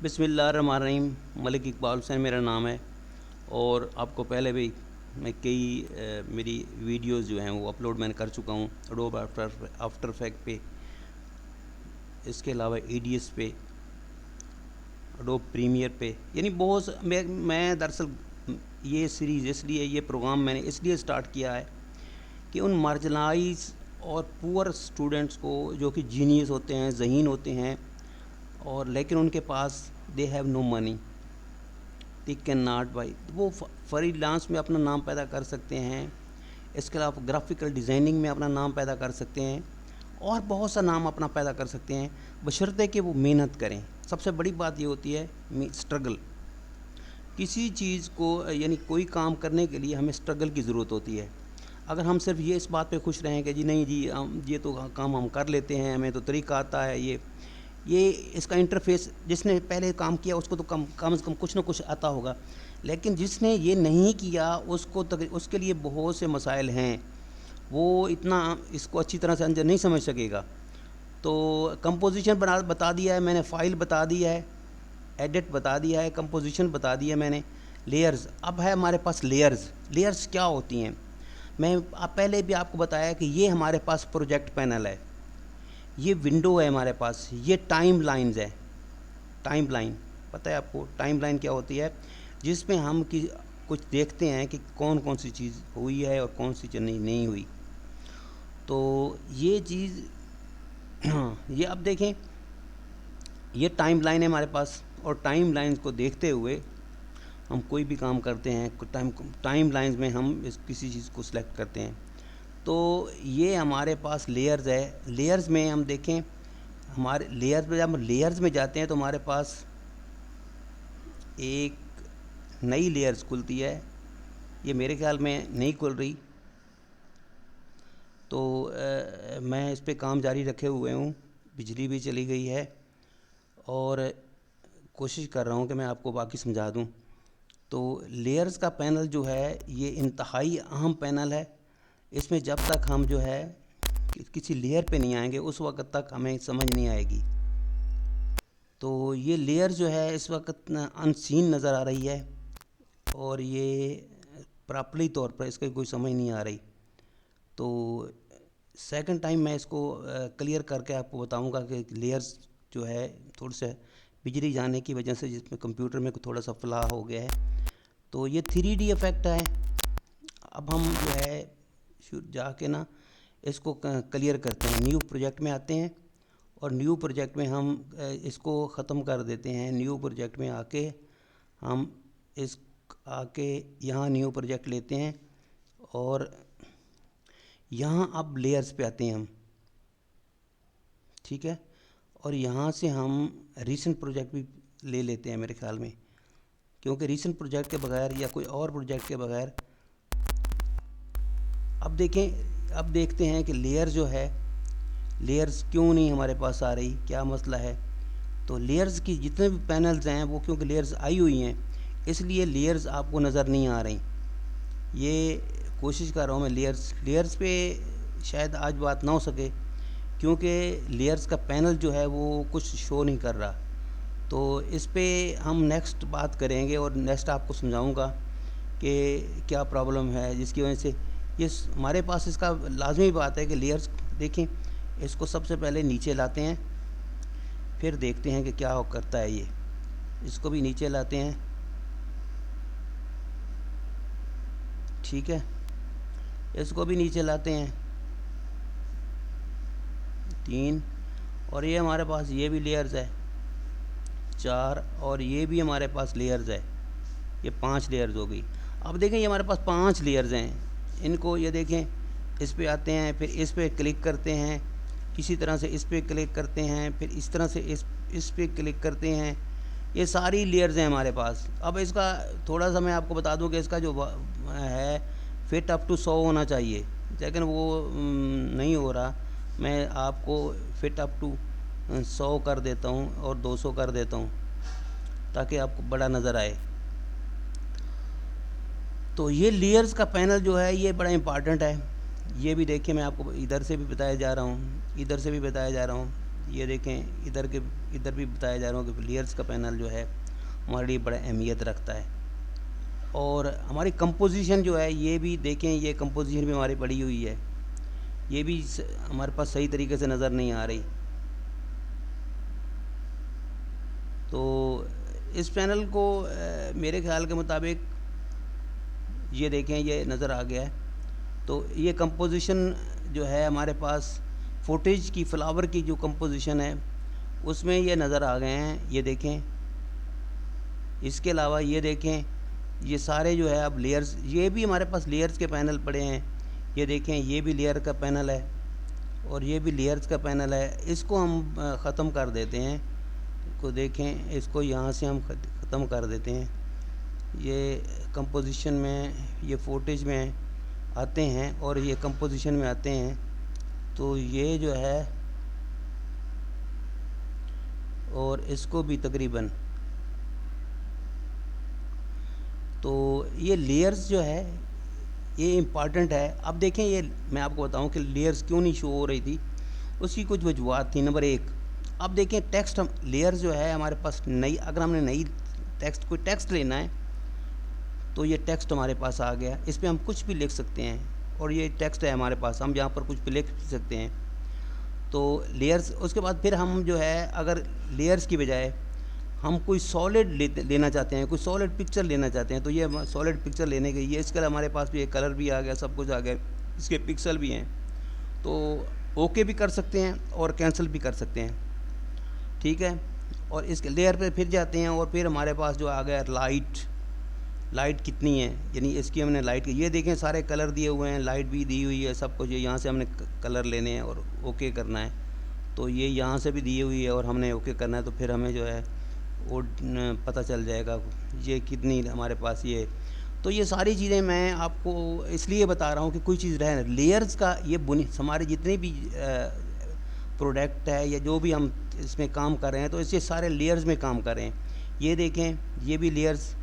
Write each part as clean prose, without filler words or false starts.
بسم اللہ الرحمن الرحیم. ملک اقبال حسین میرا نام ہے، اور آپ کو پہلے بھی میں کئی میری ویڈیوز جو ہیں وہ اپلوڈ میں نے کر چکا ہوں اڈوب آفٹر افیکٹ پہ، اس کے علاوہ ای ڈی ایس پہ، اڈوب پریمیئر پہ، یعنی بہت میں دراصل یہ سیریز اس لیے، یہ پروگرام میں نے اس لیے سٹارٹ کیا ہے کہ ان مارجنائز اور پور اسٹوڈنٹس کو جو کہ جینیس ہوتے ہیں، ذہین ہوتے ہیں، اور لیکن ان کے پاس they have no money, they can not buy, وہ فری لانس میں اپنا نام پیدا کر سکتے ہیں، اس کے علاوہ گرافیکل ڈیزائننگ میں اپنا نام پیدا کر سکتے ہیں، اور بہت سا نام اپنا پیدا کر سکتے ہیں، بشرطے کہ وہ محنت کریں. سب سے بڑی بات یہ ہوتی ہے اسٹرگل. کسی چیز کو یعنی کوئی کام کرنے کے لیے ہمیں اسٹرگل کی ضرورت ہوتی ہے. اگر ہم صرف یہ اس بات پہ خوش رہیں کہ جی نہیں جی یہ تو کام ہم کر لیتے ہیں، ہمیں تو طریقہ آتا ہے، یہ اس کا انٹرفیس، جس نے پہلے کام کیا اس کو تو کم از کم کچھ نہ کچھ آتا ہوگا، لیکن جس نے یہ نہیں کیا اس کے لیے بہت سے مسائل ہیں، وہ اتنا اس کو اچھی طرح سے نہیں سمجھ سکے گا. تو کمپوزیشن بتا دیا ہے میں نے، فائل بتا دیا ہے، ایڈٹ بتا دیا ہے، کمپوزیشن بتا دیا ہے میں نے، لیئرز. اب ہے ہمارے پاس لیئرز کیا ہوتی ہیں. میں پہلے بھی آپ کو بتایا کہ یہ ہمارے پاس پروجیکٹ پینل ہے، یہ ونڈو ہے ہمارے پاس، یہ ٹائم لائنز ہے. ٹائم لائن پتہ ہے آپ کو ٹائم لائن کیا ہوتی ہے؟ جس میں ہم کچھ دیکھتے ہیں کہ کون سی چیز ہوئی ہے اور کون سی چیز نہیں ہوئی. تو یہ چیز یہ اب دیکھیں، یہ ٹائم لائن ہے ہمارے پاس، اور ٹائم لائنز کو دیکھتے ہوئے ہم کوئی بھی کام کرتے ہیں. ٹائم لائنز میں ہم کسی چیز کو سلیکٹ کرتے ہیں. تو یہ ہمارے پاس لیئرز ہے. لیئرز میں ہم دیکھیں، ہمارے لیئرز میں جب ہم لیئرز میں جاتے ہیں تو ہمارے پاس ایک نئی لیئرز کھلتی ہے. یہ میرے خیال میں نہیں کھل رہی، تو میں اس پہ کام جاری رکھے ہوئے ہوں. بجلی بھی چلی گئی ہے، اور کوشش کر رہا ہوں کہ میں آپ کو باقی سمجھا دوں. تو لیئرز کا پینل جو ہے یہ انتہائی اہم پینل ہے. اس میں جب تک ہم جو ہے کسی لیئر پہ نہیں آئیں گے اس وقت تک ہمیں سمجھ نہیں آئے گی. تو یہ لیئر جو ہے اس وقت ان سین نظر آ رہی ہے، اور یہ پراپرلی طور پر اس کی کوئی سمجھ نہیں آ رہی. تو سیکنڈ ٹائم میں اس کو کلیئر کر کے آپ کو بتاؤں گا کہ لیئرز جو ہے تھوڑے سے بجلی جانے کی وجہ سے جس میں کمپیوٹر میں تھوڑا سا فلاح ہو گیا ہے. تو یہ 3D ایفیکٹ ہے. اب ہم جو ہے جا کے نا اس کو کلیئر کرتے ہیں، نیو پروجیکٹ میں آتے ہیں، اور نیو پروجیکٹ میں ہم اس کو ختم کر دیتے ہیں. نیو پروجیکٹ میں آ کے ہم یہاں نیو پروجیکٹ لیتے ہیں، اور یہاں اب لیئرز پہ آتے ہیں ہم، ٹھیک ہے. اور یہاں سے ہم ریسنٹ پروجیکٹ بھی لے لیتے ہیں میرے خیال میں، کیونکہ ریسنٹ پروجیکٹ کے بغیر یا کوئی اور پروجیکٹ کے بغیر اب دیکھتے ہیں کہ لیئر جو ہے، لیئرز کیوں نہیں ہمارے پاس آ رہی، کیا مسئلہ ہے. تو لیئرز کی جتنے بھی پینلز ہیں وہ کیونکہ لیئرز آئی ہوئی ہیں اس لیے لیئرز آپ کو نظر نہیں آ رہی. یہ کوشش کر رہا ہوں میں لیئرز پہ شاید آج بات نہ ہو سکے، کیونکہ لیئرز کا پینل جو ہے وہ کچھ شو نہیں کر رہا. تو اس پہ ہم نیکسٹ بات کریں گے، اور نیکسٹ آپ کو سمجھاؤں گا کہ کیا پرابلم ہے جس کی وجہ سے یہ ہمارے پاس. اس کا لازمی بات ہے کہ لیئرز دیکھیں، اس کو سب سے پہلے نیچے لاتے ہیں، پھر دیکھتے ہیں کہ کیا کرتا ہے. یہ اس کو بھی نیچے لاتے ہیں، ٹھیک ہے، اس کو بھی نیچے لاتے ہیں 3، اور یہ ہمارے پاس یہ بھی لیئرز ہے 4، اور یہ بھی ہمارے پاس لیئرز ہے، یہ 5 لیئرز ہو گئی. اب دیکھیں یہ ہمارے پاس 5 لیئرز ہیں. ان کو یہ دیکھیں، اس پہ آتے ہیں، پھر اس پہ کلک کرتے ہیں، اسی طرح سے اس پہ کلک کرتے ہیں، پھر اس طرح سے اس پہ کلک کرتے ہیں. یہ ساری لیئرز ہیں ہمارے پاس. اب اس کا تھوڑا سا میں آپ کو بتا دوں کہ اس کا جو ہے فٹ اپ ٹو 100 ہونا چاہیے، لیکن وہ نہیں ہو رہا. میں آپ کو فٹ اپ ٹو 100 کر دیتا ہوں اور 200 کر دیتا ہوں تاکہ آپ کو بڑا نظر آئے. تو یہ لیئرز کا پینل جو ہے یہ بڑا امپارٹنٹ ہے. یہ بھی دیکھیں، میں آپ کو ادھر سے بھی بتایا جا رہا ہوں، ادھر سے بھی بتایا جا رہا ہوں. یہ دیکھیں ادھر بھی بتایا جا رہا ہوں کہ لیئرز کا پینل جو ہے ہمارے لیے بڑا اہمیت رکھتا ہے. اور ہماری کمپوزیشن جو ہے یہ بھی دیکھیں, یہ کمپوزیشن بھی ہماری پڑی ہوئی ہے, یہ بھی ہمارے پاس صحیح طریقے سے نظر نہیں آ رہی. تو اس پینل کو میرے خیال کے مطابق یہ دیکھیں یہ نظر آ گیا ہے. تو یہ کمپوزیشن جو ہے ہمارے پاس فوٹیج کی فلاور کی جو کمپوزیشن ہے اس میں یہ نظر آ گئے ہیں, یہ دیکھیں. اس کے علاوہ یہ دیکھیں یہ سارے جو ہے اب لیئرز, یہ بھی ہمارے پاس لیئرز کے پینل پڑے ہیں. یہ دیکھیں یہ بھی لیئر کا پینل ہے اور یہ بھی لیئرز کا پینل ہے. اس کو ہم ختم کر دیتے ہیں, کو دیکھیں اس کو یہاں سے ہم ختم کر دیتے ہیں. یہ کمپوزیشن میں یہ فوٹیج میں آتے ہیں اور یہ کمپوزیشن میں آتے ہیں. تو یہ جو ہے اور اس کو بھی تقریباً, تو یہ لیئرز جو ہے یہ امپارٹنٹ ہے. اب دیکھیں یہ میں آپ کو بتاؤں کہ لیئرز کیوں نہیں شو ہو رہی تھی, اس کی کچھ وجوہات تھیں. نمبر 1, اب دیکھیں ٹیکسٹ لیئرز جو ہے ہمارے پاس نئی, اگر ہم نے نئی کوئی ٹیکسٹ لینا ہے تو یہ ٹیکسٹ ہمارے پاس آ گیا. اس پہ ہم کچھ بھی لکھ سکتے ہیں اور یہ ٹیکسٹ ہے ہمارے پاس, ہم یہاں پر کچھ بھی لکھ سکتے ہیں. تو لیئرز, اس کے بعد پھر ہم جو ہے اگر لیئرز کی بجائے ہم کوئی سالڈ لینا چاہتے ہیں, کوئی سالڈ پکچر لینا چاہتے ہیں, تو یہ سالڈ پکچر لینے کے یہ اس کا ہمارے پاس بھی ایک کلر بھی آ گیا, سب کچھ آ گیا, اس کے پکسل بھی ہیں. تو اوکے بھی کر سکتے ہیں اور کینسل بھی کر سکتے ہیں, ٹھیک ہے. اور اس کے لیئر پہ پھر جاتے ہیں اور پھر ہمارے پاس جو آ گیا لائٹ کتنی ہے, یعنی اس کی ہم نے لائٹ, یہ دیکھیں سارے کلر دیے ہوئے ہیں, لائٹ بھی دی ہوئی ہے, سب کچھ. یہاں سے ہم نے کلر لینے ہیں اور اوکے کرنا ہے. تو یہ یہاں سے بھی دی ہوئی ہے اور ہم نے اوکے کرنا ہے. تو پھر ہمیں جو ہے وہ پتہ چل جائے گا یہ کتنی ہمارے پاس یہ. تو یہ ساری چیزیں میں آپ کو اس لیے بتا رہا ہوں کہ کوئی چیز رہے. لیئرز کا یہ ہمارے جتنے بھی پروڈکٹ ہے یا جو بھی ہم اس میں کام کر رہے ہیں تو اس سے سارے لیئرز میں کام کر رہے ہیں. یہ دیکھیں یہ بھی لیئرز,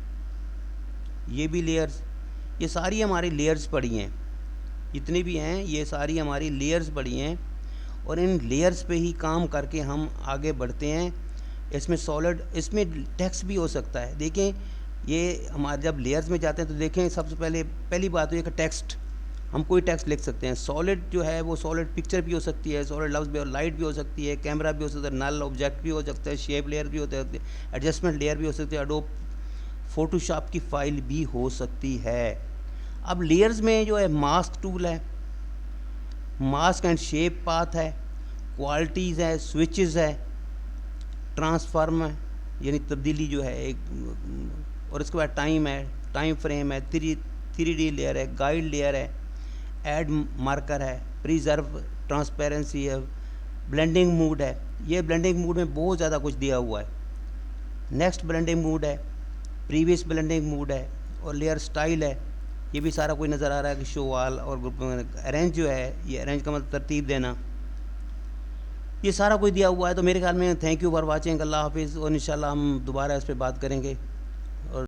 یہ بھی لیئرز, یہ ساری ہماری لیئرز پڑی ہیں, جتنی بھی ہیں یہ ساری ہماری لیئرز پڑی ہیں. اور ان لیئرز پہ ہی کام کر کے ہم آگے بڑھتے ہیں. اس میں سالڈ, اس میں ٹیکسٹ بھی ہو سکتا ہے. دیکھیں یہ ہمارے جب لیئرز میں جاتے ہیں تو دیکھیں سب سے پہلی بات یہ کہ ٹیکسٹ, ہم کوئی ٹیکسٹ لکھ سکتے ہیں. سالڈ جو ہے وہ سالڈ پکچر بھی ہو سکتی ہے, سالڈ لفظ بھی, اور لائٹ بھی ہو سکتی ہے, کیمرہ بھی ہو سکتا ہے, نل آبجیکٹ بھی ہو سکتا ہے, شیپ لیئر بھی ہوتا ہے, ایڈجسٹمنٹ لیئر بھی ہو سکتی ہے, ایڈوب فوٹو شاپ کی فائل بھی ہو سکتی ہے. اب لیئرز میں جو ہے ماسک ٹول ہے, ماسک اینڈ شیپ پاتھ ہے, کوالٹیز ہے, سوئچز ہے, ٹرانسفارم ہے یعنی تبدیلی جو ہے ایک, اور اس کے بعد ٹائم ہے, ٹائم فریم ہے, 3D لیئر ہے, گائیڈ لیئر ہے, ایڈ مارکر ہے, پریزرو ٹرانسپیرنسی ہے, بلینڈنگ موڈ ہے. یہ بلینڈنگ موڈ میں بہت زیادہ کچھ دیا ہوا ہے. نیکسٹ بلینڈنگ موڈ ہے, پریویس بلینڈنگ موڈ ہے, اور لیئر سٹائل ہے. یہ بھی سارا کوئی نظر آ رہا ہے کہ شو آل اور گروپ میں ارینج جو ہے, یہ ارینج کا مطلب ترتیب دینا, یہ سارا کوئی دیا ہوا ہے. تو میرے خیال میں تھینک یو فار واچنگ, اللہ حافظ, اور انشاءاللہ ہم دوبارہ اس پہ بات کریں گے.